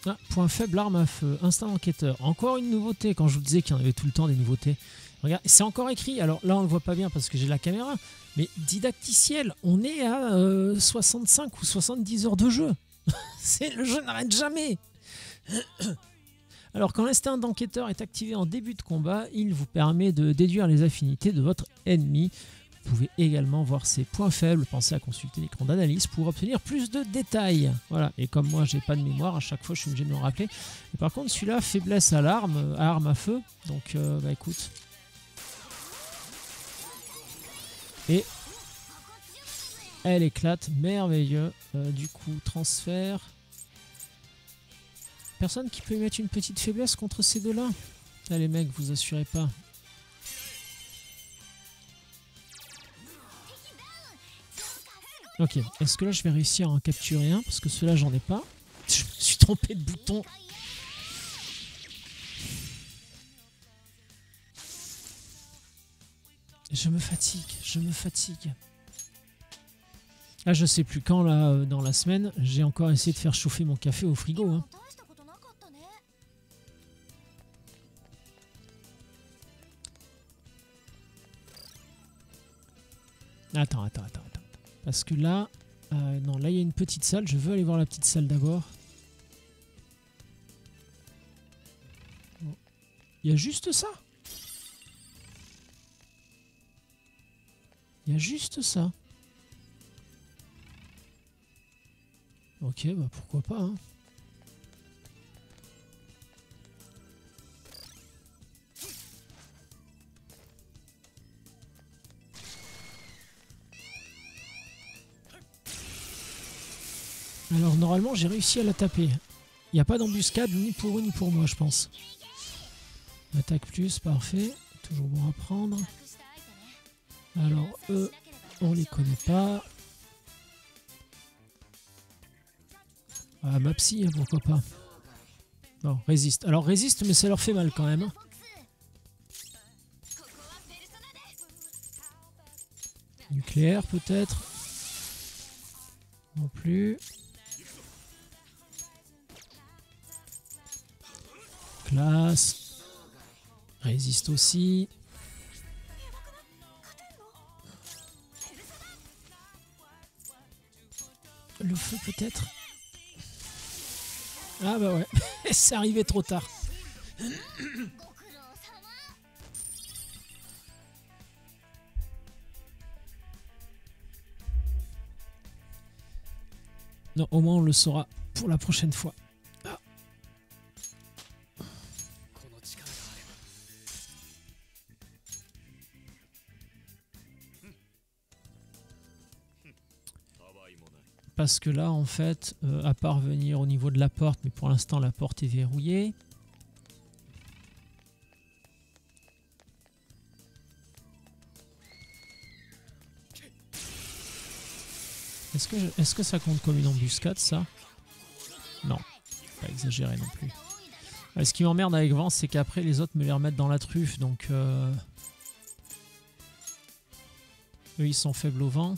Ah, point faible, arme à feu, instinct enquêteur. Encore une nouveauté, quand je vous disais qu'il y en avait tout le temps des nouveautés. Regarde, c'est encore écrit, alors là on le voit pas bien parce que j'ai la caméra, mais didacticiel, on est à 65 ou 70 heures de jeu. Le jeu n'arrête jamais. Alors quand l'instinct d'enquêteur est activé en début de combat, il vous permet de déduire les affinités de votre ennemi. Vous pouvez également voir ses points faibles, pensez à consulter l'écran d'analyse pour obtenir plus de détails. Voilà, et comme moi j'ai pas de mémoire, à chaque fois je suis obligé de me rappeler. Et par contre celui-là, faiblesse à l'arme, à arme à feu, donc bah écoute. Et elle éclate, merveilleux. Du coup, transfert. Personne qui peut y mettre une petite faiblesse contre ces deux-là? Ah, les mecs, vous assurez pas. Ok, est-ce que là je vais réussir à en capturer un? Parce que ceux-là j'en ai pas. Je me suis trompé de bouton. Je me fatigue, je me fatigue. Ah, je sais plus quand, là, dans la semaine, j'ai encore essayé de faire chauffer mon café au frigo. Hein. Attends. Parce que là... non, là il y a une petite salle. Je veux aller voir la petite salle d'abord. Il y a juste ça. Il y a juste ça. Ok, bah pourquoi pas. Hein. Alors normalement j'ai réussi à la taper. Il n'y a pas d'embuscade ni pour eux ni pour moi je pense. Attaque plus, parfait. Toujours bon à prendre. Alors eux, on les connaît pas. Ah, ma psy, pourquoi pas. Bon, résiste. Alors résiste, mais ça leur fait mal quand même. Nucléaire peut-être. Non plus. Classe. Résiste aussi. Le feu peut-être. Ah bah ouais, c'est arrivé trop tard. Non, au moins on le saura pour la prochaine fois. Ah. Parce que là, en fait, à part venir au niveau de la porte, mais pour l'instant, la porte est verrouillée. Est-ce que ça compte comme une embuscade, ça? Non, pas exagéré non plus. Ce qui m'emmerde avec Vance, c'est qu'après, les autres me les remettent dans la truffe, donc... Eux, ils sont faibles au vent.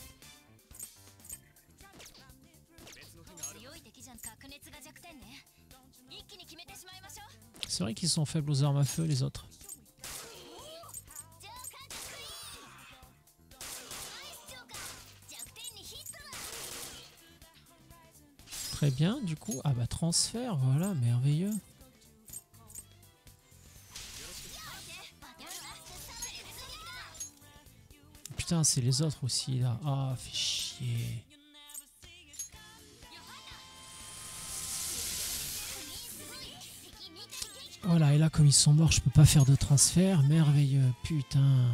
C'est vrai qu'ils sont faibles aux armes à feu, les autres. Très bien, du coup. Ah bah transfert, voilà, merveilleux. Putain, c'est les autres aussi, là. Ah, fait chier. Voilà, et là, comme ils sont morts, je peux pas faire de transfert. Merveilleux, putain.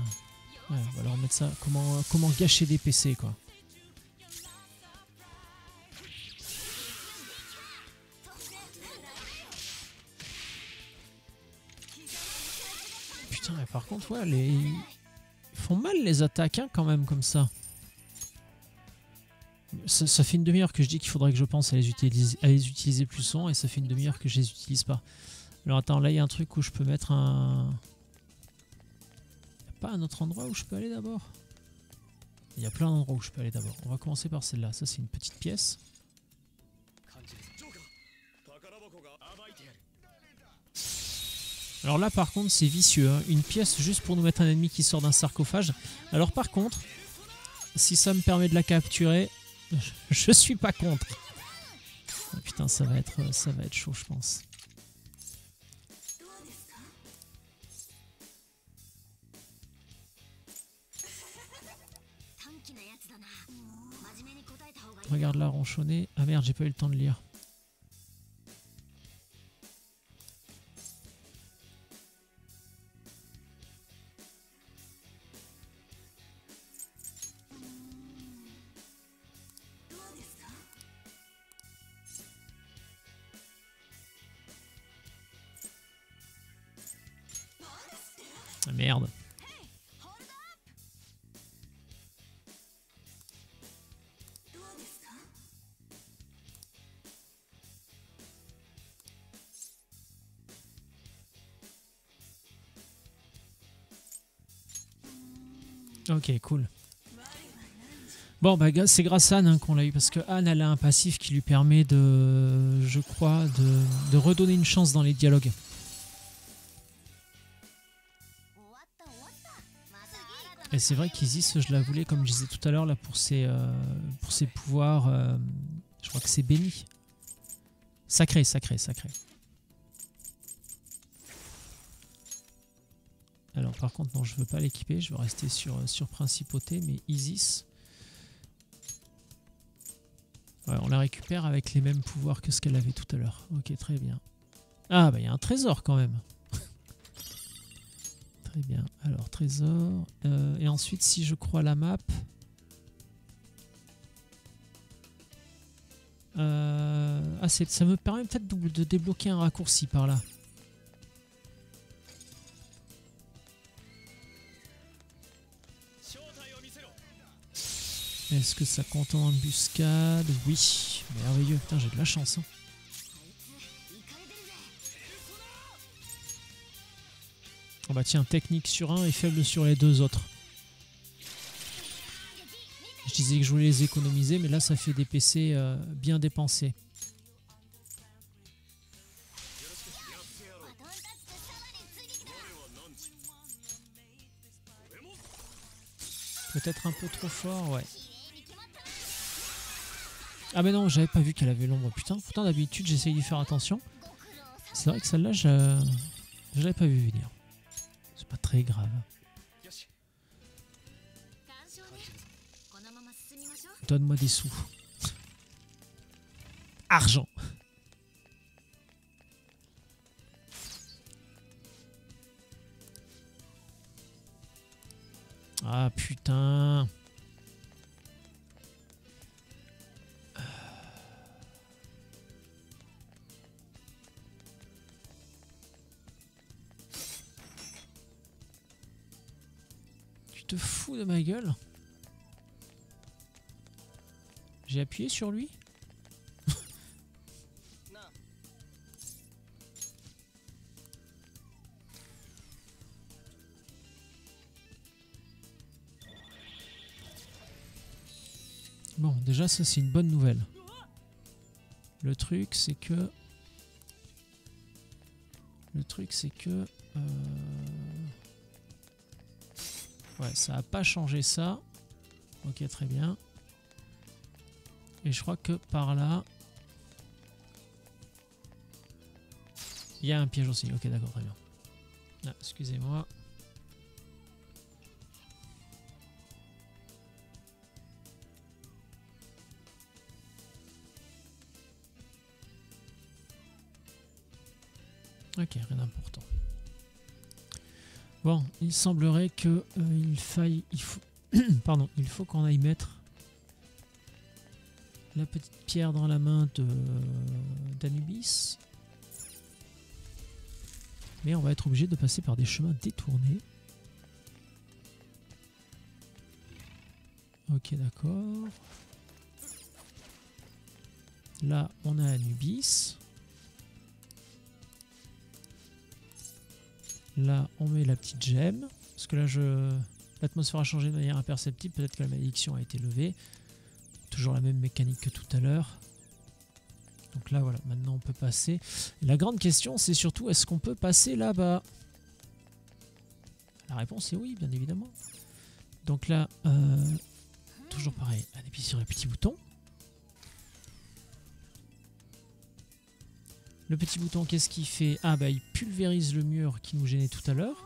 Ouais, on va leur mettre ça. Comment gâcher des PC, quoi. Putain, et par contre, ouais, ils font mal les attaques, hein, quand même, comme ça. Ça fait une demi-heure que je dis qu'il faudrait que je pense à les utiliser plus souvent, et ça fait une demi-heure que je les utilise pas. Alors attends, là il y a un truc où je peux mettre un... Il n'y a pas un autre endroit où je peux aller d'abord? Il y a plein d'endroits où je peux aller d'abord. On va commencer par celle-là. Ça c'est une petite pièce. Alors là par contre c'est vicieux, hein. Une pièce juste pour nous mettre un ennemi qui sort d'un sarcophage. Alors par contre, si ça me permet de la capturer, je suis pas contre. Oh, putain, ça va être chaud je pense. Regarde là, ronchonner. Ah merde, j'ai pas eu le temps de lire. Ah merde. Ok, cool. Bon, bah c'est grâce à Anne, hein, qu'on l'a eu, parce que Anne, elle a un passif qui lui permet de, je crois, de redonner une chance dans les dialogues. Et c'est vrai qu'Isis, je la voulais, comme je disais tout à l'heure, là pour ses pouvoirs, je crois que c'est béni. Sacré, sacré, sacré. Alors par contre, non, je veux pas l'équiper, je veux rester sur Principauté, mais Isis... Ouais, on la récupère avec les mêmes pouvoirs que ce qu'elle avait tout à l'heure. Ok, très bien. Ah, bah il y a un trésor quand même. Très bien. Alors, trésor. Et ensuite, si je crois la map... Ah, ça me permet peut-être de débloquer un raccourci par là. Est-ce que ça compte en embuscade? Oui. Merveilleux. Putain, j'ai de la chance. Hein. Oh bah tiens, technique sur un et faible sur les deux autres. Je disais que je voulais les économiser, mais là, ça fait des PC bien dépensés. Peut-être un peu trop fort, ouais. Ah mais non, j'avais pas vu qu'elle avait l'ombre. Putain, pourtant d'habitude j'essaye d'y faire attention. C'est vrai que celle-là, je l'avais pas vu venir. C'est pas très grave. Donne-moi des sous. Argent. Ah putain. te fous de ma gueule? J'ai appuyé sur lui? Bon, déjà ça c'est une bonne nouvelle. Le truc c'est que... Ouais, ça a pas changé ça. Ok, très bien. Et je crois que par là... Il y a un piège aussi. Ok, d'accord, très bien. Ah, excusez-moi. Ok, rien d'important. Bon, il semblerait que il faut qu'on aille mettre la petite pierre dans la main d'Anubis. Mais on va être obligé de passer par des chemins détournés. Ok, d'accord. Là, on a Anubis. Là, on met la petite gemme. Parce que là, l'atmosphère a changé de manière imperceptible. Peut-être que la malédiction a été levée. Toujours la même mécanique que tout à l'heure. Donc là, voilà, maintenant on peut passer. Et la grande question, c'est surtout, est-ce qu'on peut passer là-bas? La réponse est oui, bien évidemment. Donc là, toujours pareil, on appuie sur le petit bouton. Le petit bouton, qu'est-ce qu'il fait? Ah bah, il pulvérise le mur qui nous gênait tout à l'heure.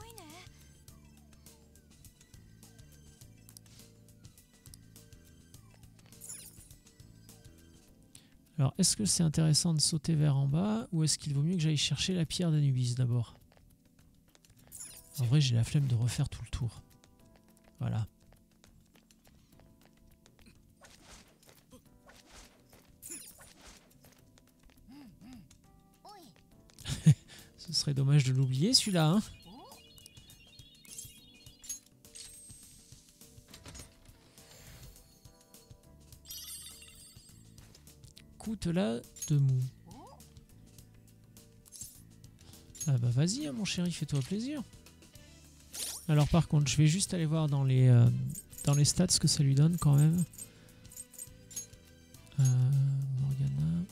Alors, est-ce que c'est intéressant de sauter vers en bas ou est-ce qu'il vaut mieux que j'aille chercher la pierre d'Anubis d'abord? En vrai, j'ai la flemme de refaire tout le tour. Voilà. Ce serait dommage de l'oublier celui-là, hein. Coûte-la de mou. Ah bah vas-y, hein, mon chéri, fais-toi plaisir. Alors par contre, je vais juste aller voir dans les stats ce que ça lui donne quand même. Morgana.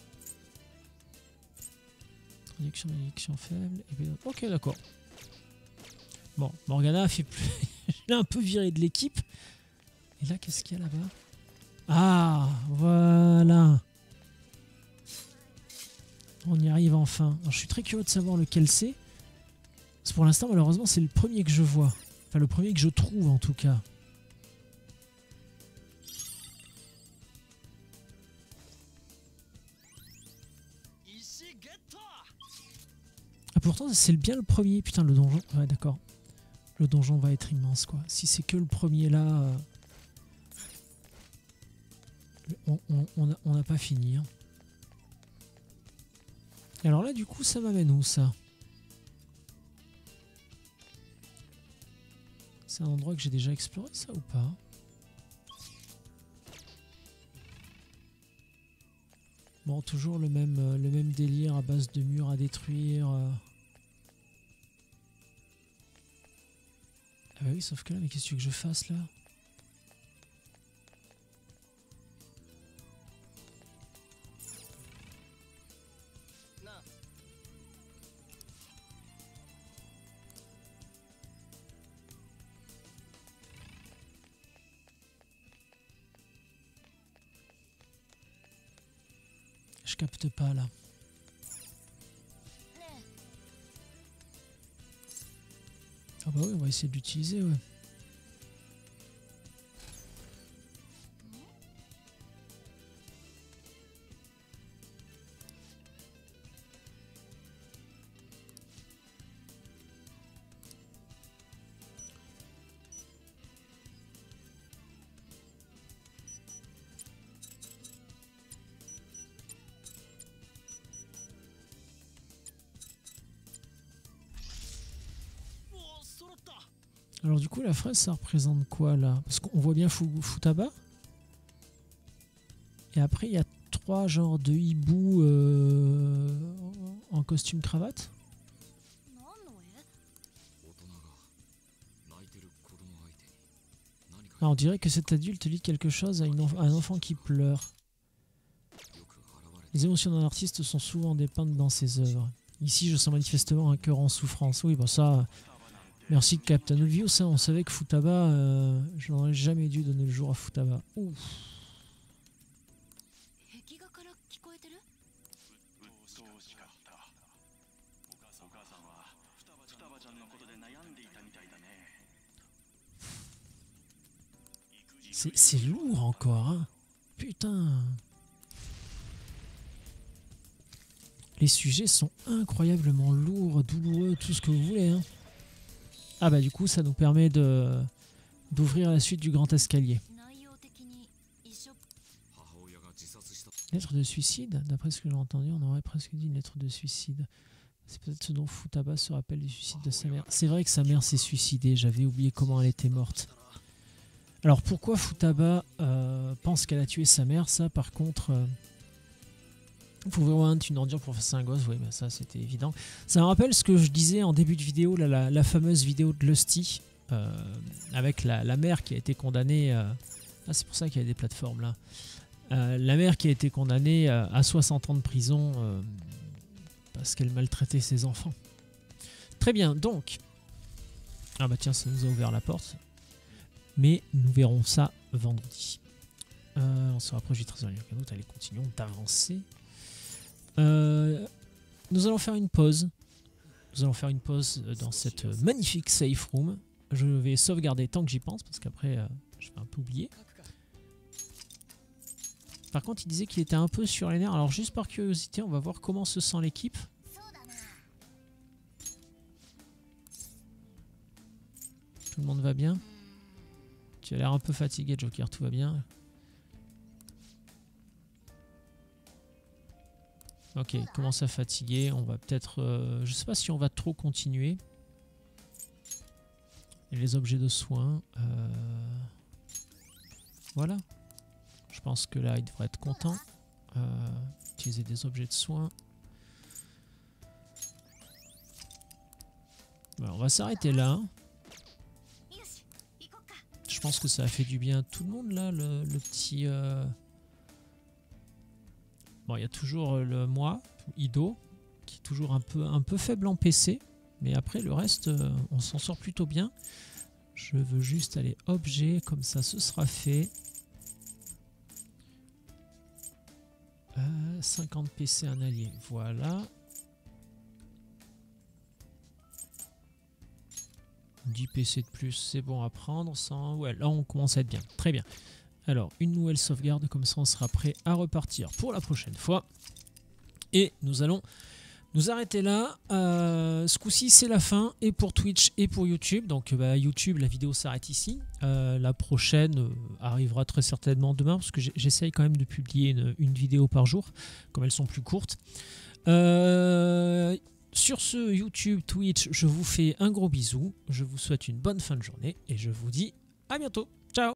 Réduction faible. Ok, d'accord. Bon, Morgana a fait plus... Je l'ai un peu viré de l'équipe. Et là, qu'est-ce qu'il y a là-bas? Ah, voilà. On y arrive enfin. Alors, je suis très curieux de savoir lequel c'est. Parce que pour l'instant, malheureusement, c'est le premier que je vois. Enfin, le premier que je trouve, en tout cas. Ah, pourtant, c'est bien le premier. Putain, le donjon. Ouais, d'accord. Le donjon va être immense, quoi. Si c'est que le premier, là... on n'a pas fini, hein. Et alors là, du coup, ça m'amène où, ça? C'est un endroit que j'ai déjà exploré, ça, ou pas? Bon, toujours le même délire à base de murs à détruire. Ah bah oui, sauf que là, mais qu'est-ce que tu veux que je fasse, là? Je capte pas là. Ah bah oui, on va essayer de l'utiliser, ouais. Alors du coup, la fraise, ça représente quoi là? Parce qu'on voit bien Futaba. Et après, il y a 3 genres de hiboux en costume cravate. Ah, on dirait que cet adulte lit quelque chose à un enfant qui pleure. Les émotions d'un artiste sont souvent dépeintes dans ses œuvres. Ici, je sens manifestement un cœur en souffrance. Oui, bah ça... Merci Captain Obvious, hein, on savait que Futaba... je n'aurais jamais dû donner le jour à Futaba. Ouf. C'est lourd encore, hein. Putain. Les sujets sont incroyablement lourds, douloureux, tout ce que vous voulez, hein. Ah bah du coup, ça nous permet d'ouvrir la suite du grand escalier. Lettre de suicide. D'après ce que j'ai entendu, on aurait presque dit une lettre de suicide. C'est peut-être ce dont Futaba se rappelle du suicide de sa mère. C'est vrai que sa mère s'est suicidée, j'avais oublié comment elle était morte. Alors pourquoi Futaba pense qu'elle a tué sa mère? Ça par contre... Vous pouvez voir une ordure pour faire un gosse, oui, bah ça c'était évident. Ça me rappelle ce que je disais en début de vidéo, là, la fameuse vidéo de Lusty, avec la mère qui a été condamnée... Ah, c'est pour ça qu'il y a des plateformes là. La mère qui a été condamnée à 60 ans de prison parce qu'elle maltraitait ses enfants. Très bien, donc... Ah bah tiens, ça nous a ouvert la porte. Mais nous verrons ça vendredi. On se rapproche du trésor du canot. Allez, continuons d'avancer. Nous allons faire une pause. Nous allons faire une pause dans cette magnifique safe room. Je vais sauvegarder tant que j'y pense, parce qu'après, je vais un peu oublier. Par contre, il disait qu'il était un peu sur les nerfs. Alors, juste par curiosité, on va voir comment se sent l'équipe. Tout le monde va bien? Tu as l'air un peu fatigué, Joker, tout va bien? Ok, il commence à fatiguer. On va peut-être... je sais pas si on va trop continuer. Et les objets de soins... Voilà. Je pense que là, il devrait être content. Utiliser des objets de soins. Voilà, on va s'arrêter là. Je pense que ça a fait du bien à tout le monde là, le petit... Bon, il y a toujours le moi, Ido, qui est toujours un peu faible en PC. Mais après, le reste, on s'en sort plutôt bien. Je veux juste aller objet, comme ça, ce sera fait. 50 PC, un allié, voilà. 10 PC de plus, c'est bon à prendre. 100, ouais, là, on commence à être bien. Très bien. Alors, une nouvelle sauvegarde, comme ça on sera prêt à repartir pour la prochaine fois. Et nous allons nous arrêter là. Ce coup-ci, c'est la fin, et pour Twitch et pour YouTube. Donc, YouTube, la vidéo s'arrête ici. La prochaine arrivera très certainement demain, parce que j'essaye quand même de publier une vidéo par jour, comme elles sont plus courtes. Sur ce, YouTube, Twitch, je vous fais un gros bisou. Je vous souhaite une bonne fin de journée, et je vous dis à bientôt. Ciao!